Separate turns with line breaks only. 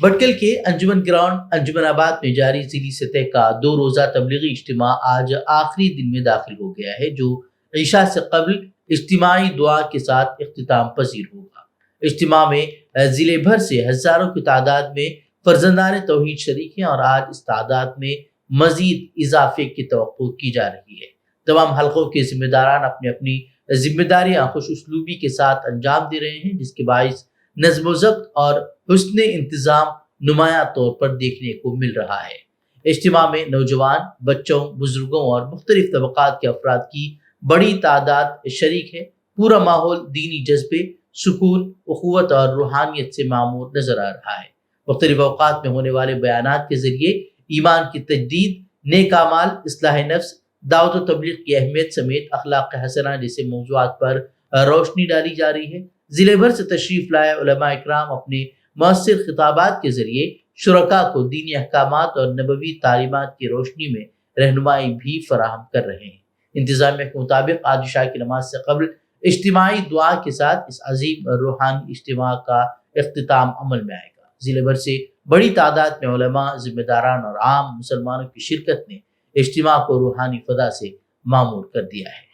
بٹکل کے انجمن گراؤنڈ انجمن آباد میں جاری ضلعی سطح کا 2 روزہ تبلیغی اجتماع آج آخری دن میں داخل ہو گیا ہے، جو عشاء سے قبل اجتماعی دعا کے ساتھ اختتام پذیر ہوگا۔ اجتماع میں ضلع بھر سے ہزاروں کی تعداد میں فرزندان توحید شریک ہیں اور آج اس تعداد میں مزید اضافے کی توقع کی جا رہی ہے۔ تمام حلقوں کے ذمہ داران اپنی اپنی ذمہ داریاں خوش اسلوبی کے ساتھ انجام دے رہے ہیں، جس کے باعث نظم و ضبط اور حسن انتظام نمایاں طور پر دیکھنے کو مل رہا ہے۔ اجتماع میں نوجوان، بچوں، بزرگوں اور مختلف طبقات کے افراد کی بڑی تعداد شریک ہے۔ پورا ماحول دینی جذبے، سکون، اخوت اور روحانیت سے معمور نظر آ رہا ہے۔ مختلف اوقات میں ہونے والے بیانات کے ذریعے ایمان کی تجدید، نیک اعمال، اصلاح نفس، دعوت و تبلیغ کی اہمیت سمیت اخلاق حسنہ جیسے موضوعات پر روشنی ڈالی جا رہی ہے۔ ضلع بھر سے تشریف لائے علماء اکرام اپنے مؤثر خطابات کے ذریعے شرکاء کو دینی احکامات اور نبوی تعلیمات کی روشنی میں رہنمائی بھی فراہم کر رہے ہیں۔ انتظامیہ کے مطابق آج عشاء کی نماز سے قبل اجتماعی دعا کے ساتھ اس عظیم روحانی اجتماع کا اختتام عمل میں آئے گا۔ ضلع بھر سے بڑی تعداد میں علماء، ذمہ داران اور عام مسلمانوں کی شرکت نے اجتماع کو روحانی فضا سے معمور کر دیا ہے۔